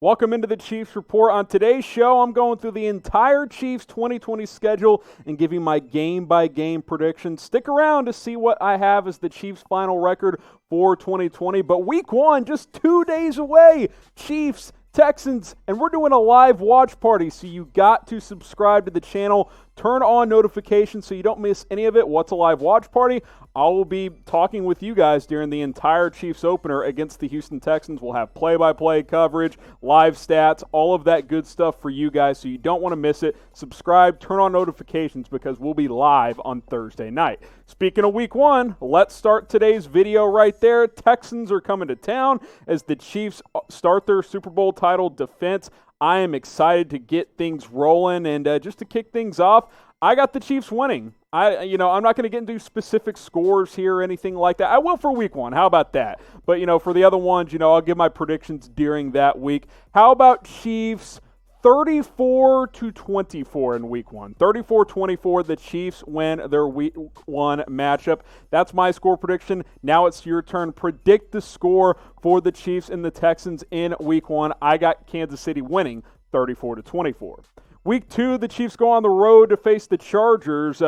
Welcome into the Chiefs Report. On today's show, I'm going through the entire Chiefs 2020 schedule and giving my game-by-game predictions. Stick around to see what I have as the Chiefs' final record for 2020. But week one, just 2 days away, Chiefs, Texans, and we're doing a live watch party, so you got to subscribe to the channel. Turn on notifications so you don't miss any of it. What's a live watch party? I will be talking with you guys during the entire Chiefs opener against the Houston Texans. We'll have play-by-play coverage, live stats, all of that good stuff for you guys, so you don't want to miss it. Subscribe, turn on notifications because we'll be live on Thursday night. Speaking of week one, let's start today's video right there. Texans are coming to town as the Chiefs start their Super Bowl title defense. I am excited to get things rolling, and just to kick things off, I got the Chiefs winning. I'm not going to get into specific scores here or anything like that. I will for week one. How about that? But, for the other ones, I'll give my predictions during that week. How about Chiefs 34-24 in week one? 34-24, the Chiefs win their week one matchup. That's my score prediction. Now it's your turn. Predict the score for the Chiefs and the Texans in week one. I got Kansas City winning 34-24. Week two, the Chiefs go on the road to face the Chargers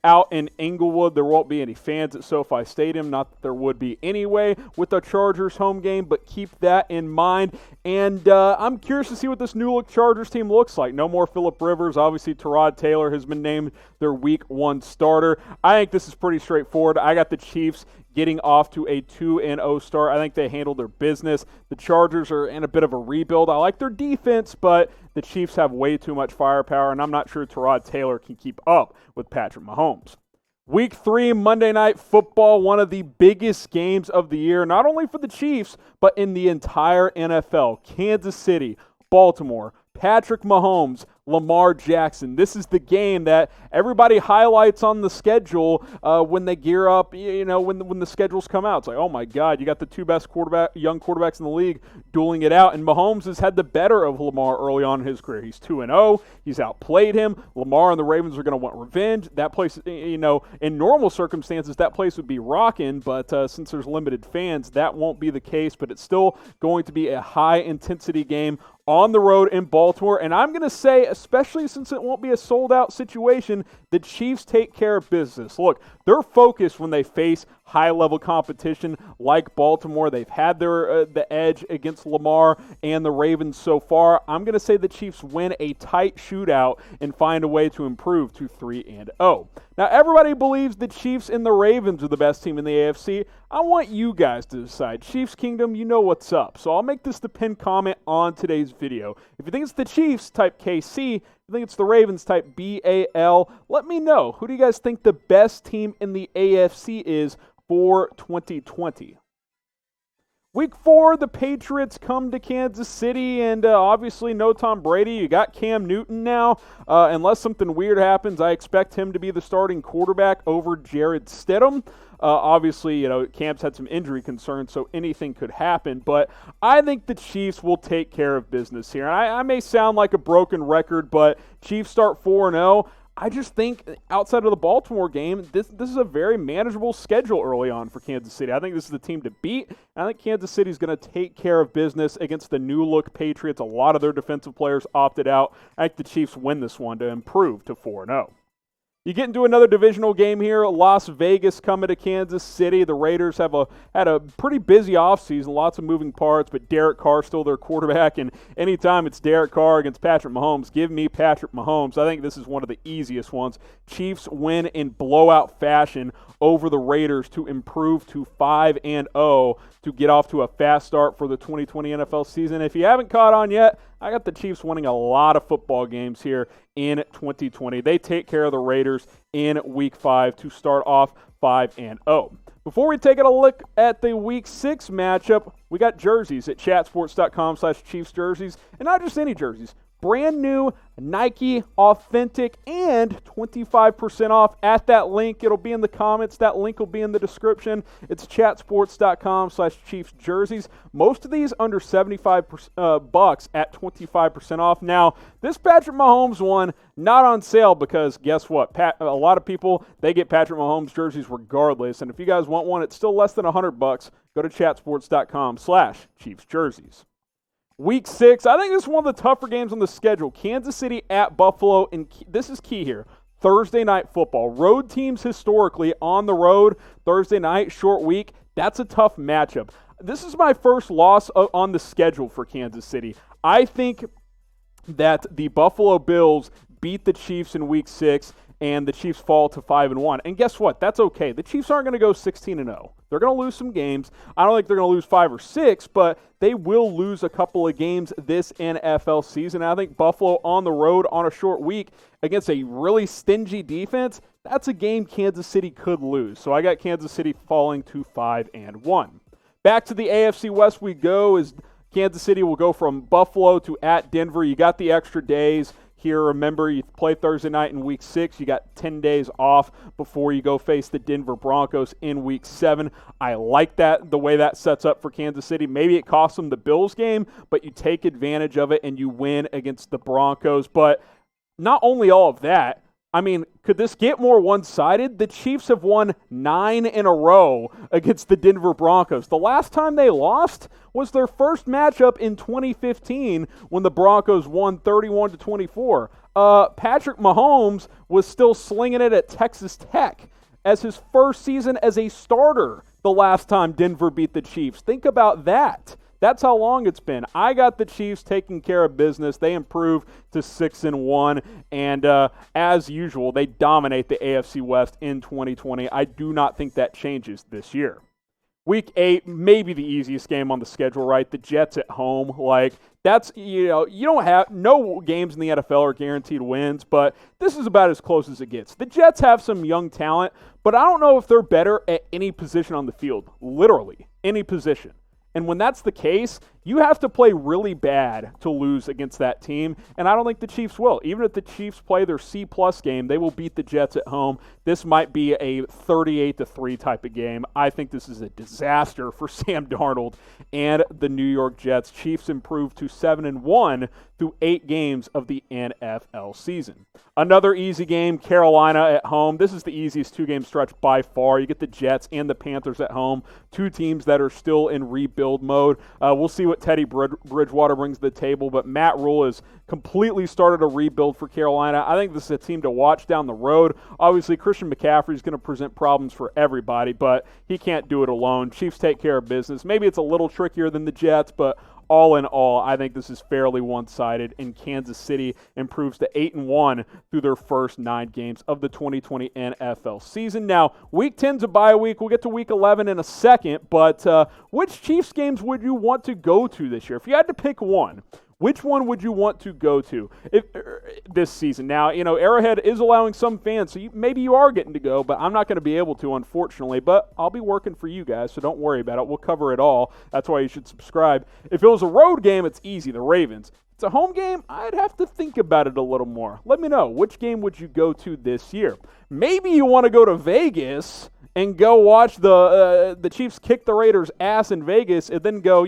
out in Inglewood. There won't be any fans at SoFi Stadium, not that there would be anyway with the Chargers home game, but keep that in mind. And I'm curious to see what this new-look Chargers team looks like. No more Phillip Rivers. Obviously, Tyrod Taylor has been named their week one starter. I think this is pretty straightforward. I got the Chiefs getting off to a 2-0 start. I think they handled their business. The Chargers are in a bit of a rebuild. I like their defense, but the Chiefs have way too much firepower, and I'm not sure Tyrod Taylor can keep up with Patrick Mahomes. Week three, Monday Night Football, one of the biggest games of the year, not only for the Chiefs, but in the entire NFL. Kansas City, Baltimore, Patrick Mahomes, Lamar Jackson. This is the game that everybody highlights on the schedule when they gear up, when the schedules come out. It's like, oh my God, you got the two best young quarterbacks in the league dueling it out, and Mahomes has had the better of Lamar early on in his career. He's 2-0. He's outplayed him. Lamar and the Ravens are going to want revenge. That place, in normal circumstances, that place would be rocking, but since there's limited fans, that won't be the case, but it's still going to be a high-intensity game on the road in Baltimore, and I'm going to say, especially since it won't be a sold-out situation, the Chiefs take care of business. Look, they're focused when they face high-level competition like Baltimore. They've had the edge against Lamar and the Ravens so far. I'm going to say the Chiefs win a tight shootout and find a way to improve to 3-0. Now, everybody believes the Chiefs and the Ravens are the best team in the AFC. I want you guys to decide. Chiefs Kingdom, you know what's up. So I'll make this the pinned comment on today's video. If you think it's the Chiefs, type KC. If you think it's the Ravens, type BAL. Let me know. Who do you guys think the best team in the AFC is for 2020? Week four, the Patriots come to Kansas City, and obviously no Tom Brady. You got Cam Newton now. Unless something weird happens, I expect him to be the starting quarterback over Jared Stidham. Obviously, Cam's had some injury concerns, so anything could happen. But I think the Chiefs will take care of business here. And I may sound like a broken record, but Chiefs start 4-0. I just think outside of the Baltimore game, this is a very manageable schedule early on for Kansas City. I think this is the team to beat. I think Kansas City is going to take care of business against the new-look Patriots. A lot of their defensive players opted out. I think the Chiefs win this one to improve to 4-0. You get into another divisional game here. Las Vegas coming to Kansas City. The Raiders had a pretty busy offseason, lots of moving parts, but Derek Carr still their quarterback, and anytime it's Derek Carr against Patrick Mahomes, give me Patrick Mahomes. I think this is one of the easiest ones. Chiefs win in blowout fashion over the Raiders to improve to 5-0 to get off to a fast start for the 2020 NFL season. If you haven't caught on yet, I got the Chiefs winning a lot of football games here in 2020. They take care of the Raiders in Week 5 to start off 5-0. Before we take a look at the Week 6 matchup, we got jerseys at chatsports.com/Chiefs jerseys, and not just any jerseys. Brand new Nike Authentic and 25% off at that link. It'll be in the comments. That link will be in the description. It's chatsports.com/Chiefs jerseys. Most of these under $75 at 25% off. Now, this Patrick Mahomes one, not on sale because guess what? A lot of people, they get Patrick Mahomes jerseys regardless. And if you guys want one, it's still less than $100. Go to chatsports.com/Chiefs jerseys. Week 6, I think this is one of the tougher games on the schedule. Kansas City at Buffalo, and this is key here. Thursday night football. Road teams historically on the road, Thursday night, short week, that's a tough matchup. This is my first loss on the schedule for Kansas City. I think that the Buffalo Bills beat the Chiefs in Week 6, and the Chiefs fall to 5-1. And guess what? That's okay. The Chiefs aren't going to go 16-0. They're going to lose some games. I don't think they're going to lose 5 or 6, but they will lose a couple of games this NFL season. And I think Buffalo on the road on a short week against a really stingy defense, that's a game Kansas City could lose. So I got Kansas City falling to 5-1. Back to the AFC West we go, as Kansas City will go from Buffalo to at Denver. You got the extra days here. Remember, you play Thursday night in Week 6. You got 10 days off before you go face the Denver Broncos in Week 7. I like that, the way that sets up for Kansas City. Maybe it costs them the Bills game, but you take advantage of it and you win against the Broncos. But not only all of that, I mean, could this get more one-sided? The Chiefs have won 9 in a row against the Denver Broncos. The last time they lost was their first matchup in 2015 when the Broncos won 31-24. Patrick Mahomes was still slinging it at Texas Tech as his first season as a starter the last time Denver beat the Chiefs. Think about that. That's how long it's been. I got the Chiefs taking care of business. They improve to 6-1, and as usual, they dominate the AFC West in 2020. I do not think that changes this year. Week 8, maybe the easiest game on the schedule, right? The Jets at home. Like, that's, you don't have, no games in the NFL are guaranteed wins, but this is about as close as it gets. The Jets have some young talent, but I don't know if they're better at any position on the field. Literally, any position. And when that's the case, you have to play really bad to lose against that team, and I don't think the Chiefs will. Even if the Chiefs play their C-plus game, they will beat the Jets at home. This might be a 38-3 type of game. I think this is a disaster for Sam Darnold and the New York Jets. Chiefs improved to 7-1 through 8 games of the NFL season. Another easy game, Carolina at home. This is the easiest 2-game stretch by far. You get the Jets and the Panthers at home, 2 teams that are still in rebuild mode. We'll see what Teddy Bridgewater brings to the table, but Matt Rule has completely started a rebuild for Carolina. I think this is a team to watch down the road. Obviously, Christian McCaffrey is going to present problems for everybody, but he can't do it alone. Chiefs take care of business. Maybe it's a little trickier than the Jets, but all in all, I think this is fairly one-sided, and Kansas City improves to 8-1 through their first 9 games of the 2020 NFL season. Now, Week 10's a bye week. We'll get to Week 11 in a second, but which Chiefs games would you want to go to this year? If you had to pick one, which one would you want to go to this season? Now, Arrowhead is allowing some fans, so maybe you are getting to go, but I'm not going to be able to, unfortunately. But I'll be working for you guys, so don't worry about it. We'll cover it all. That's why you should subscribe. If it was a road game, it's easy, the Ravens. If it's a home game, I'd have to think about it a little more. Let me know, which game would you go to this year? Maybe you want to go to Vegas and go watch the Chiefs kick the Raiders' ass in Vegas and then go,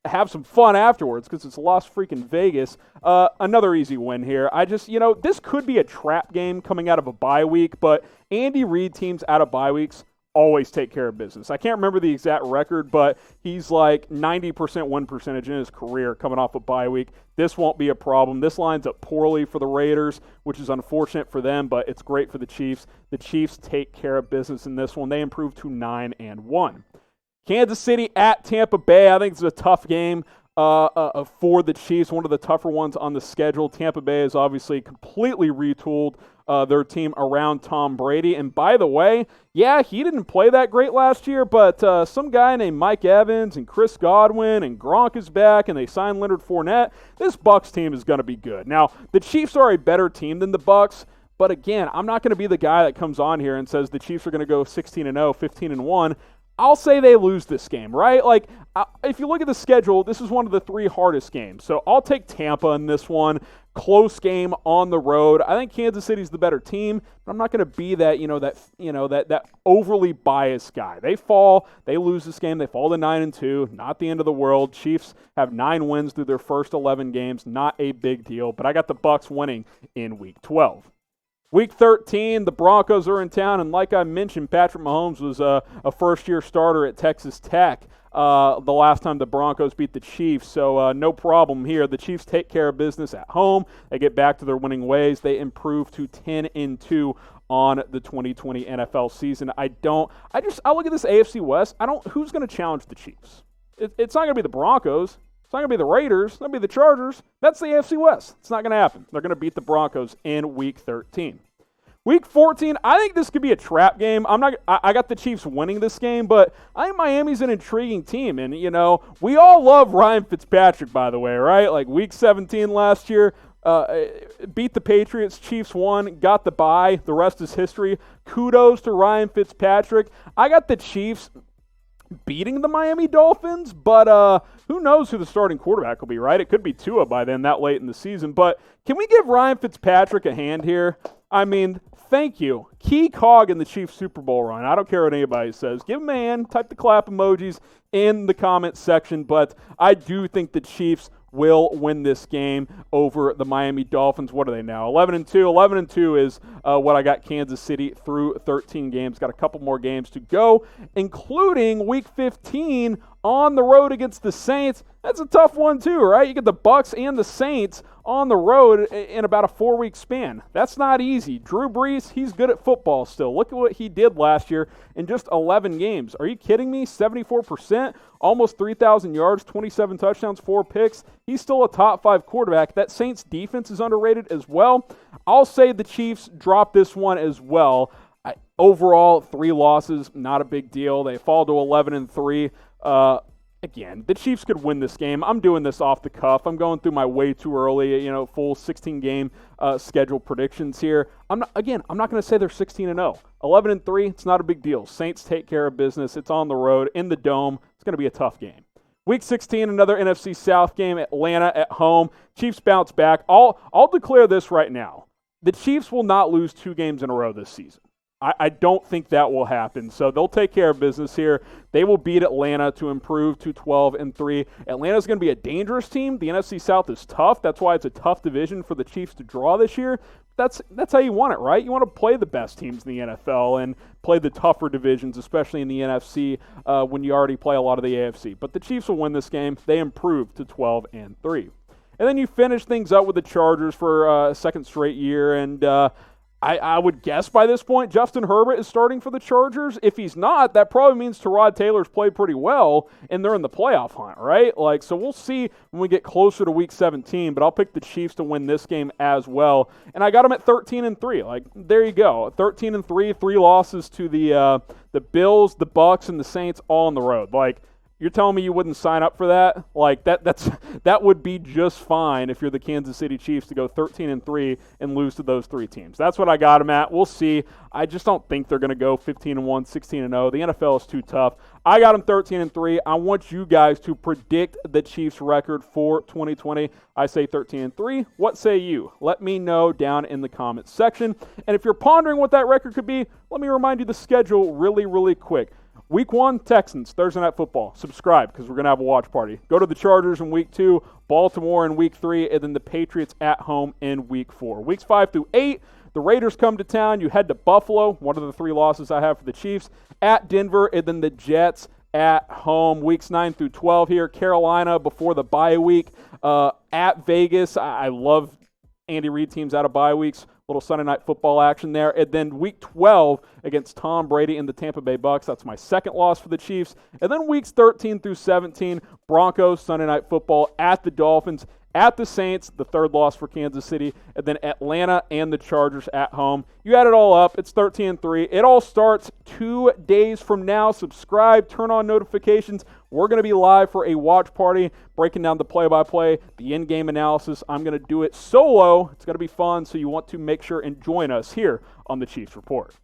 have some fun afterwards because it's Las freaking Vegas. Another easy win here. This could be a trap game coming out of a bye week, but Andy Reid teams out of bye weeks always take care of business. I can't remember the exact record, but he's like 90% win percentage in his career coming off a bye week. This won't be a problem. This lines up poorly for the Raiders, which is unfortunate for them, but it's great for the Chiefs. The Chiefs take care of business in this one. They improve to 9-1. Kansas City at Tampa Bay. I think it's a tough game for the Chiefs, one of the tougher ones on the schedule. Tampa Bay has obviously completely retooled their team around Tom Brady. And by the way, yeah, he didn't play that great last year, but some guy named Mike Evans and Chris Godwin and Gronk is back, and they signed Leonard Fournette. This Bucs team is going to be good. Now, the Chiefs are a better team than the Bucs, but again, I'm not going to be the guy that comes on here and says the Chiefs are going to go 16-0, 15-1. I'll say they lose this game, right? Like, if you look at the schedule, this is one of the 3 hardest games. So I'll take Tampa in this one. Close game on the road. I think Kansas City's the better team, but I'm not going to be that, that overly biased guy. They fall, they lose this game, they fall to 9-2. Not the end of the world. Chiefs have 9 wins through their first 11 games. Not a big deal, but I got the Bucs winning in Week 12. Week 13, the Broncos are in town, and like I mentioned, Patrick Mahomes was a first-year starter at Texas Tech the last time the Broncos beat the Chiefs, so no problem here. The Chiefs take care of business at home. They get back to their winning ways. They improve to 10-2 on the 2020 NFL season. I look at this AFC West. Who's going to challenge the Chiefs? It's not going to be the Broncos. It's not going to be the Raiders. It's not going to be the Chargers. That's the AFC West. It's not going to happen. They're going to beat the Broncos in Week 13. Week 14, I think this could be a trap game. I got the Chiefs winning this game, but I think Miami's an intriguing team. And, we all love Ryan Fitzpatrick, by the way, right? Like Week 17 last year, beat the Patriots. Chiefs won, got the bye. The rest is history. Kudos to Ryan Fitzpatrick. I got the Chiefs beating the Miami Dolphins, but who knows who the starting quarterback will be, right? It could be Tua by then, that late in the season. But can we give Ryan Fitzpatrick a hand here? I mean, thank you. Key cog in the Chiefs Super Bowl run. I don't care what anybody says. Give him a hand. Type the clap emojis in the comment section. But I do think the Chiefs will win this game over the Miami Dolphins. What are they now? 11-2. 11-2 is what I got Kansas City through 13 games. Got a couple more games to go, including Week 15 on the road against the Saints. That's a tough one too, right? You get the Bucs and the Saints on the road in about a 4-week span. That's not easy. Drew Brees, he's good at football still. Look at what he did last year in just 11 games. Are you kidding me? 74%, almost 3,000 yards, 27 touchdowns, 4 picks. He's still a top 5 quarterback. That Saints defense is underrated as well. I'll say the Chiefs drop this one as well. Overall, 3 losses, not a big deal. They fall to 11-3. Again, the Chiefs could win this game. I'm doing this off the cuff. I'm going through my way too early, full 16-game schedule predictions here. I'm not going to say they're 16-0. 11-3, it's not a big deal. Saints take care of business. It's on the road, in the Dome. It's going to be a tough game. Week 16, another NFC South game, Atlanta at home. Chiefs bounce back. I'll declare this right now. The Chiefs will not lose 2 games in a row this season. I don't think that will happen. So they'll take care of business here. They will beat Atlanta to improve to 12-3. Atlanta's going to be a dangerous team. The NFC South is tough. That's why it's a tough division for the Chiefs to draw this year. That's how you want it, right? You want to play the best teams in the NFL and play the tougher divisions, especially in the NFC, when you already play a lot of the AFC. But the Chiefs will win this game. They improve to 12-3. And then you finish things up with the Chargers for a second straight year, and I would guess by this point Justin Herbert is starting for the Chargers. If he's not, that probably means Tyrod Taylor's played pretty well, and they're in the playoff hunt, right? So we'll see when we get closer to Week 17, but I'll pick the Chiefs to win this game as well. And I got them at 13-3. There you go. 13-3, 3 losses to the Bills, the Bucs, and the Saints all on the road. You're telling me you wouldn't sign up for that? That would be just fine if you're the Kansas City Chiefs to go 13-3 and lose to those 3 teams. That's what I got them at. We'll see. I just don't think they're going to go 15-1, 16-0. The NFL is too tough. I got them 13-3. I want you guys to predict the Chiefs' record for 2020. I say 13-3. What say you? Let me know down in the comments section. And if you're pondering what that record could be, let me remind you the schedule really, really quick. Week 1, Texans, Thursday Night Football. Subscribe because we're going to have a watch party. Go to the Chargers in Week 2, Baltimore in Week 3, and then the Patriots at home in Week 4. Weeks 5 through 8, the Raiders come to town. You head to Buffalo, one of the 3 losses I have for the Chiefs, at Denver, and then the Jets at home. Weeks 9 through 12 here, Carolina before the bye week, at Vegas. I love Andy Reid teams out of bye weeks. Little Sunday Night Football action there. And then Week 12 against Tom Brady and the Tampa Bay Bucks. That's my second loss for the Chiefs. And then Weeks 13 through 17, Broncos, Sunday Night Football, at the Dolphins, at the Saints, the 3rd loss for Kansas City, and then Atlanta and the Chargers at home. You add it all up, it's 13-3. It all starts 2 days from now. Subscribe, turn on notifications. We're going to be live for a watch party, breaking down the play-by-play, the in-game analysis. I'm going to do it solo. It's going to be fun, so you want to make sure and join us here on the Chiefs Report.